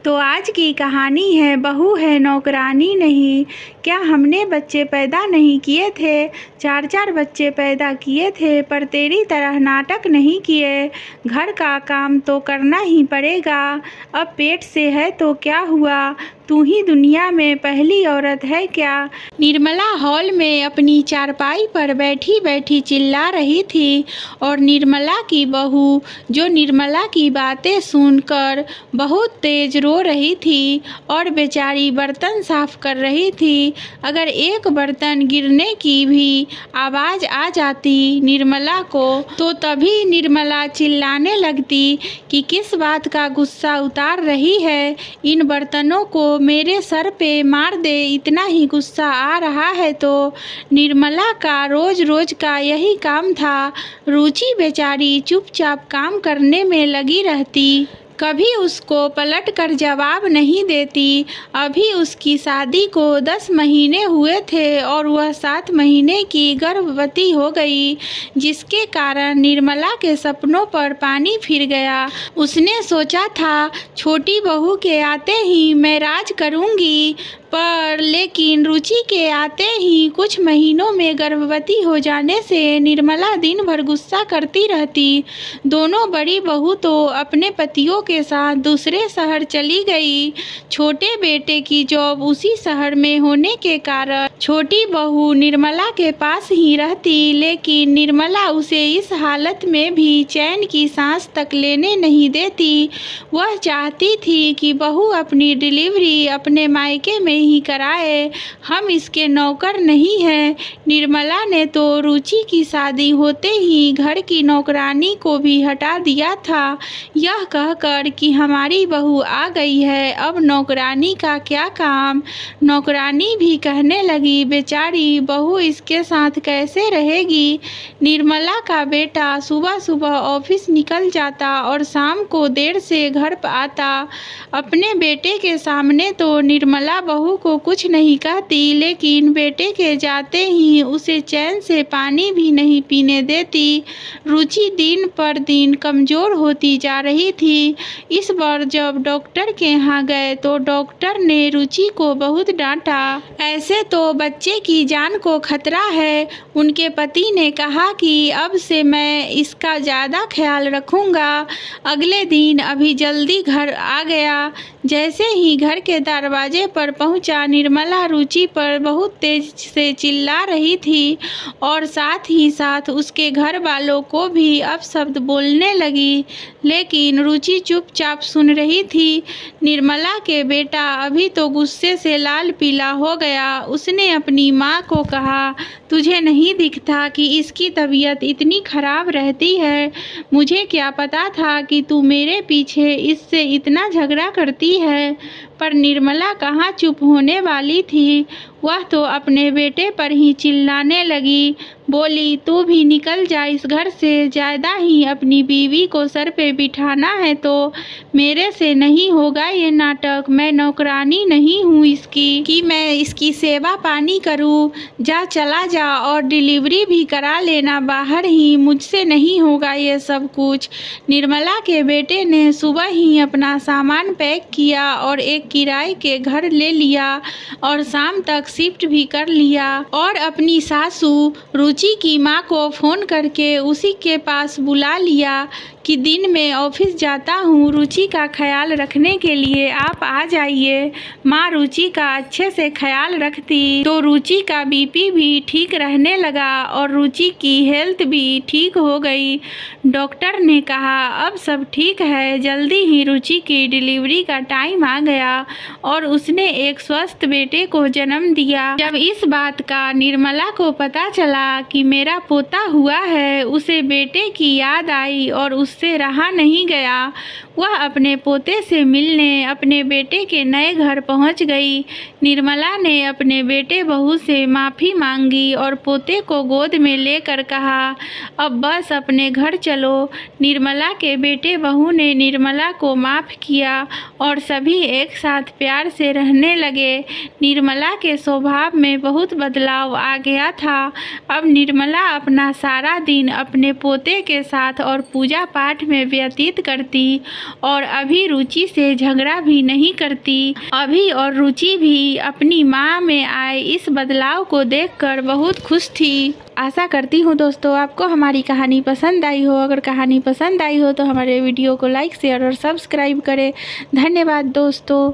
तो आज की कहानी है बहू है नौकरानी नहीं। क्या हमने बच्चे पैदा नहीं किए थे? 4-4 बच्चे पैदा किए थे, पर तेरी तरह नाटक नहीं किए। घर का काम तो करना ही पड़ेगा। अब पेट से है तो क्या हुआ, तू ही दुनिया में पहली औरत है क्या? निर्मला हॉल में अपनी चारपाई पर बैठी बैठी चिल्ला रही थी और निर्मला की बहू, जो निर्मला की बातें सुनकर बहुत तेज रो रही थी और बेचारी बर्तन साफ कर रही थी। अगर एक बर्तन गिरने की भी आवाज़ आ जाती निर्मला को, तो तभी निर्मला चिल्लाने लगती कि किस बात का गुस्सा उतार रही है। इन बर्तनों को मेरे सर पे मार दे, इतना ही गुस्सा आ रहा है। तो निर्मला का रोज रोज का यही काम था। रुचि बेचारी चुपचाप काम करने में लगी रहती, कभी उसको पलट कर जवाब नहीं देती। अभी उसकी शादी को 10 महीने हुए थे और वह 7 महीने की गर्भवती हो गई, जिसके कारण निर्मला के सपनों पर पानी फिर गया। उसने सोचा था छोटी बहू के आते ही मैं राज करूंगी, पर लेकिन रुचि के आते ही कुछ महीनों में गर्भवती हो जाने से निर्मला दिन भर गुस्सा करती रहती। दोनों बड़ी बहू तो अपने पतियों के साथ दूसरे शहर चली गई। छोटे बेटे की जॉब उसी शहर में होने के कारण छोटी बहू निर्मला के पास ही रहती, लेकिन निर्मला उसे इस हालत में भी चैन की सांस तक लेने नहीं देती। वह चाहती थी कि बहू अपनी डिलीवरी अपने मायके में ही कराए, हम इसके नौकर नहीं हैं। निर्मला ने तो रुचि की शादी होते ही घर की नौकरानी को भी हटा दिया था, यह कहकर कि हमारी बहू आ गई है, अब नौकरानी का क्या काम। नौकरानी भी कहने लगी बेचारी बहू इसके साथ कैसे रहेगी। निर्मला का बेटा सुबह सुबह ऑफिस निकल जाता और शाम को देर से घर आता। अपने बेटे के सामने तो निर्मला बहू को कुछ नहीं कहती, लेकिन बेटे के जाते ही उसे चैन से पानी भी नहीं पीने देती। रुचि दिन पर दिन कमजोर होती जा रही थी। इस बार जब डॉक्टर के यहाँ गए तो डॉक्टर ने रुचि को बहुत डांटा। ऐसे तो बच्चे की जान को खतरा है। उनके पति ने कहा कि अब से मैं इसका ज़्यादा ख्याल रखूँगा। अगले दिन अभी जल्दी घर आ गया। जैसे ही घर के दरवाजे पर पहुंचा, निर्मला रुचि पर बहुत तेज से चिल्ला रही थी और साथ ही साथ उसके घर वालों को भी अपशब्द बोलने लगी, लेकिन रुचि चुपचाप सुन रही थी। निर्मला के बेटा अभी तो गुस्से से लाल पीला हो गया। उसने अपनी माँ को कहा, तुझे नहीं दिखता कि इसकी तबीयत इतनी खराब रहती है? मुझे क्या पता था कि तू मेरे पीछे इससे इतना झगड़ा करती है। पर निर्मला कहाँ चुप होने वाली थी, वह तो अपने बेटे पर ही चिल्लाने लगी। बोली, तू भी निकल जा इस घर से, ज़्यादा ही अपनी बीवी को सर पे बिठाना है तो मेरे से नहीं होगा ये नाटक। मैं नौकरानी नहीं हूँ इसकी कि मैं इसकी सेवा पानी करूँ। जा, चला जा और डिलीवरी भी करा लेना बाहर ही, मुझसे नहीं होगा ये सब कुछ। निर्मला के बेटे ने सुबह ही अपना सामान पैक किया और एक किराए के घर ले लिया और शाम तक शिफ्ट भी कर लिया और अपनी सासू रुचि की माँ को फ़ोन करके उसी के पास बुला लिया कि दिन में ऑफिस जाता हूँ, रुचि का ख्याल रखने के लिए आप आ जाइए। माँ रुचि का अच्छे से ख्याल रखती तो रुचि का बीपी भी ठीक रहने लगा और रुचि की हेल्थ भी ठीक हो गई। डॉक्टर ने कहा अब सब ठीक है। जल्दी ही रुचि की डिलीवरी का टाइम आ गया और उसने एक स्वस्थ बेटे को जन्म दिया। जब इस बात का निर्मला को पता चला कि मेरा पोता हुआ है, उसे बेटे की याद आई और उससे रहा नहीं गया। वह अपने पोते से मिलने अपने बेटे के नए घर पहुंच गई। निर्मला ने अपने बेटे बहू से माफ़ी मांगी और पोते को गोद में लेकर कहा, अब बस अपने घर चलो। निर्मला के बेटे बहू ने निर्मला को माफ़ किया और सभी एक साथ प्यार से रहने लगे। निर्मला के स्वभाव में बहुत बदलाव आ गया था। अब निर्मला अपना सारा दिन अपने पोते के साथ और पूजा पाठ में व्यतीत करती और अभी रुचि से झगड़ा भी नहीं करती। अभी और रुचि भी अपनी माँ में आए इस बदलाव को देखकर बहुत खुश थी। आशा करती हूँ दोस्तों आपको हमारी कहानी पसंद आई हो। अगर कहानी पसंद आई हो तो हमारे वीडियो को लाइक शेयर और सब्सक्राइब करें। धन्यवाद दोस्तों।